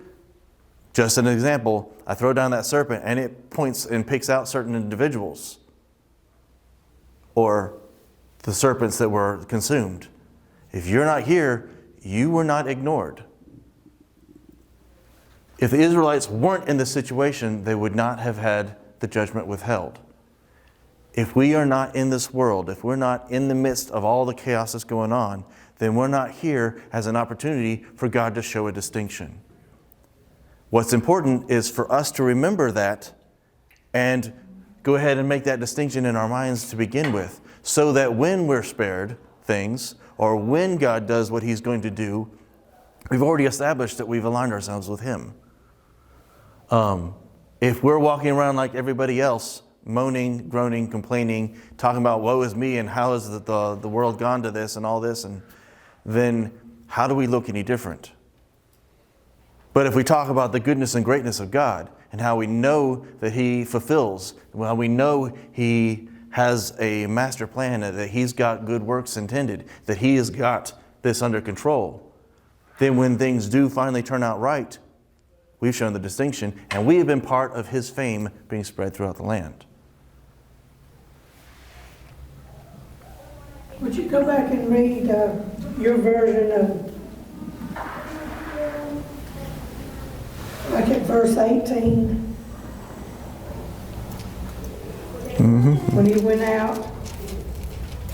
just an example, I throw down that serpent and it points and picks out certain individuals, or the serpents that were consumed, if you're not here, you were not ignored. If the Israelites weren't in this situation, they would not have had the judgment withheld. If we are not in this world, if we're not in the midst of all the chaos that's going on, then we're not here as an opportunity for God to show a distinction. What's important is for us to remember that and go ahead and make that distinction in our minds to begin with, so that when we're spared things, or when God does what He's going to do, we've already established that we've aligned ourselves with Him. If we're walking around like everybody else, moaning, groaning, complaining, talking about woe is me and how has the world gone to this and all this, and then how do we look any different? But if we talk about the goodness and greatness of God and how we know that He fulfills, how we know He has a master plan, that He's got good works intended, that He has got this under control, then when things do finally turn out right, we've shown the distinction, and we have been part of His fame being spread throughout the land. Would you go back and read your version of, like at verse 18? When he went out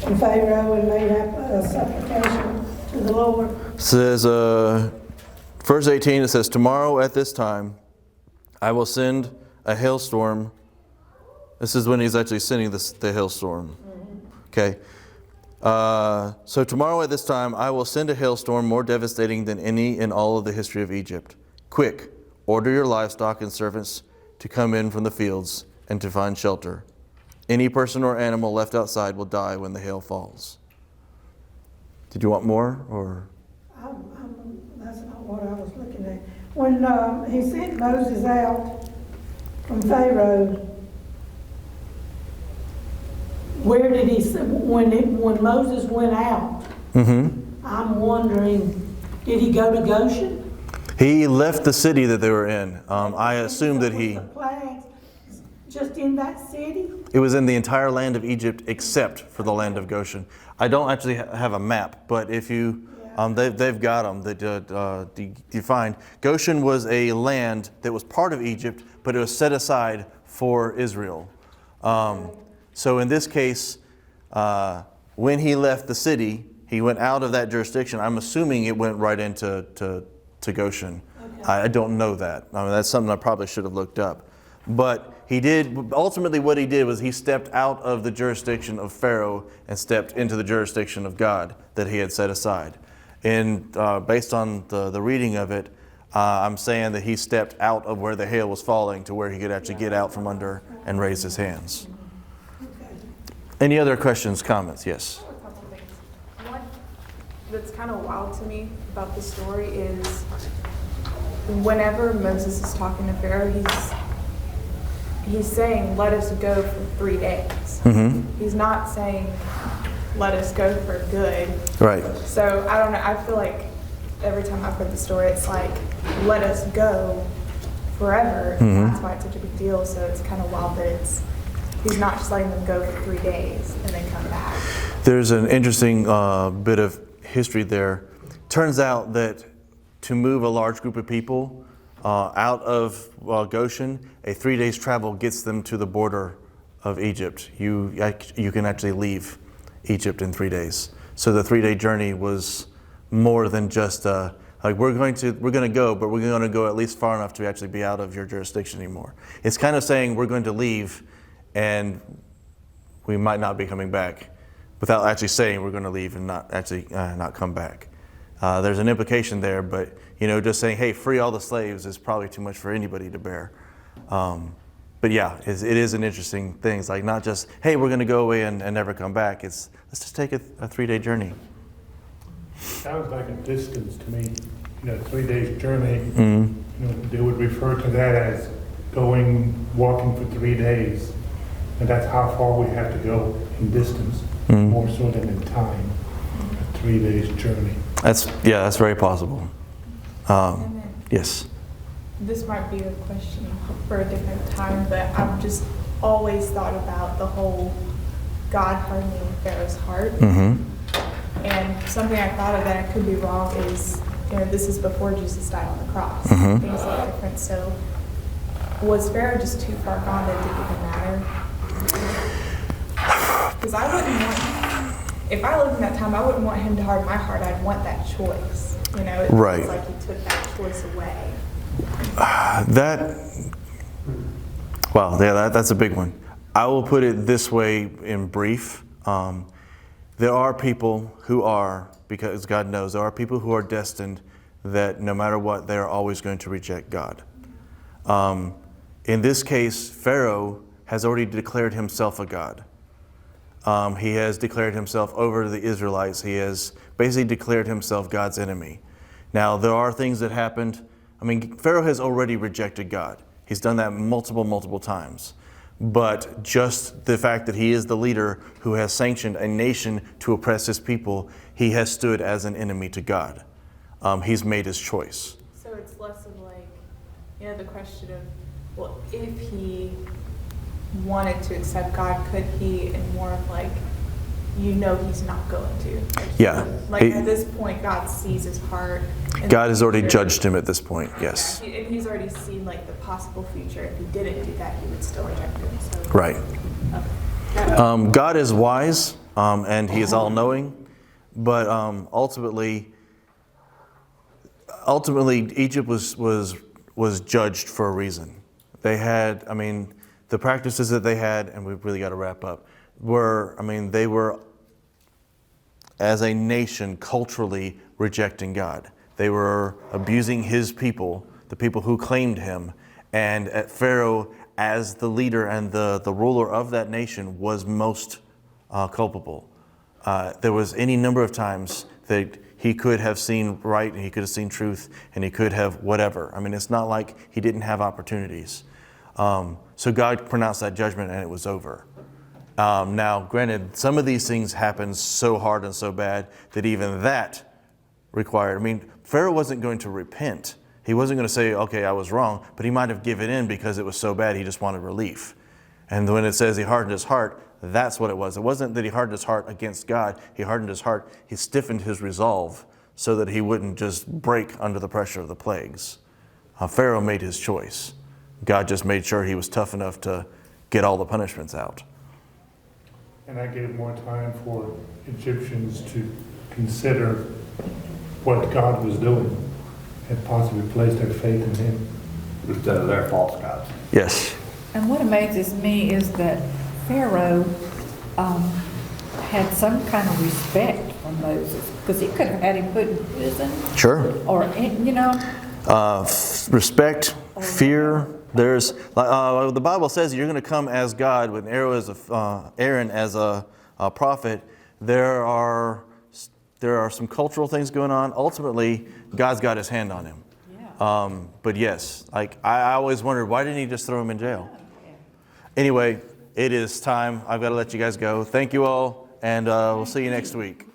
from Pharaoh and made a supplication to the Lord. It says, verse 18, it says, tomorrow at this time, I will send a hailstorm. This is when he's actually sending the hailstorm. Okay. So tomorrow at this time, I will send a hailstorm more devastating than any in all of the history of Egypt. Quick, order your livestock and servants to come in from the fields and to find shelter. Any person or animal left outside will die when the hail falls. Did you want more, or? That's not what I was looking at. When he sent Moses out from Pharaoh, where did he, when Moses went out, I'm wondering, did he go to Goshen? He left the city that they were in. I assume that he... Just in that city? It was in the entire land of Egypt except for the land of Goshen. I don't actually have a map, but if you, they've got them that defined. Goshen was a land that was part of Egypt, but it was set aside for Israel. So in this case, when he left the city, he went out of that jurisdiction. I'm assuming it went right into to Goshen. Okay. I don't know that. I mean, that's something I probably should have looked up. But he did, ultimately what he did was he stepped out of the jurisdiction of Pharaoh and stepped into the jurisdiction of God that he had set aside. And based on the reading of it, I'm saying that he stepped out of where the hail was falling to where he could actually get out from under and raise his hands. Any other questions, comments? Yes? A couple things. One that's kind of wild to me about the story is whenever Moses is talking to Pharaoh, he's saying, let us go for 3 days. Mm-hmm. He's not saying, let us go for good. Right. So, I don't know, I feel like every time I've heard the story, it's like, let us go forever. Mm-hmm. And that's why it's such a big deal. So it's kind of wild that he's not just letting them go for 3 days and then come back. There's an interesting bit of history there. Turns out that to move a large group of people out of Goshen, a 3 days travel gets them to the border of Egypt. You can actually leave Egypt in 3 days. So the 3-day journey was more than just like we're going to go, but we're going to go at least far enough to actually be out of your jurisdiction anymore. It's kind of saying we're going to leave, and we might not be coming back, without actually saying we're going to leave and not actually not come back. There's an implication there, but just saying, hey, free all the slaves is probably too much for anybody to bear. But yeah, it is an interesting thing. It's like not just, hey, we're going to go away and never come back. It's let's just take a 3-day journey. Sounds like a distance to me. 3 days journey. They would refer to that as walking for 3 days, and that's how far we have to go in distance, more so than in time. A 3 days journey. That's very possible. Yes. This might be a question for a different time, but I've just always thought about the whole God hardening Pharaoh's heart. And something I thought of, and I could be wrong, is this is before Jesus died on the cross. Things look different. So was Pharaoh just too far gone that it didn't even matter? Because I wouldn't want, if I lived in that time, I wouldn't want him to harden my heart. I'd want that choice. It Right. feels like he took that choice away. That's a big one. I will put it this way in brief. There are people who are, because God knows, there are people who are destined that no matter what, they are always going to reject God. In this case, Pharaoh has already declared himself a god. He has declared himself over the Israelites. He has basically declared himself God's enemy. Now, there are things that happened. Pharaoh has already rejected God. He's done that multiple times. But just the fact that he is the leader who has sanctioned a nation to oppress his people, he has stood as an enemy to God. He's made his choice. So it's less of like, the question of, well, if he wanted to accept God, could he? And more of like, he's not going to. At this point, God sees his heart. God has already judged him at this point, yes. Yeah, and he's already seen like the possible future. If he didn't do that, he would still reject him. So. Right. Okay. God is wise, and he is all-knowing, but ultimately, Egypt was judged for a reason. They had, the practices that they had, and we've really got to wrap up, they were, as a nation, culturally rejecting God. They were abusing his people, the people who claimed him, and Pharaoh, as the leader and the ruler of that nation, was most culpable. There was any number of times that he could have seen right, and he could have seen truth, and he could have whatever. It's not like he didn't have opportunities. So God pronounced that judgment, and it was over. Now, granted, some of these things happened so hard and so bad that even that required, Pharaoh wasn't going to repent. He wasn't going to say, okay, I was wrong, but he might have given in because it was so bad he just wanted relief. And when it says he hardened his heart, that's what it was. It wasn't that he hardened his heart against God. He hardened his heart. He stiffened his resolve so that he wouldn't just break under the pressure of the plagues. Pharaoh made his choice. God just made sure he was tough enough to get all the punishments out. And that gave more time for Egyptians to consider what God was doing and possibly place their faith in him. Instead of their false gods. Yes. And what amazes me is that Pharaoh had some kind of respect for Moses, because he could have had him put in prison. Sure. Or, respect, fear. There's the Bible says you're going to come as God with Aaron as a prophet. There are some cultural things going on. Ultimately, God's got his hand on him. Yeah. But yes, I always wondered, why didn't he just throw him in jail? Yeah. Anyway, it is time. I've got to let you guys go. Thank you all, and we'll see you next week.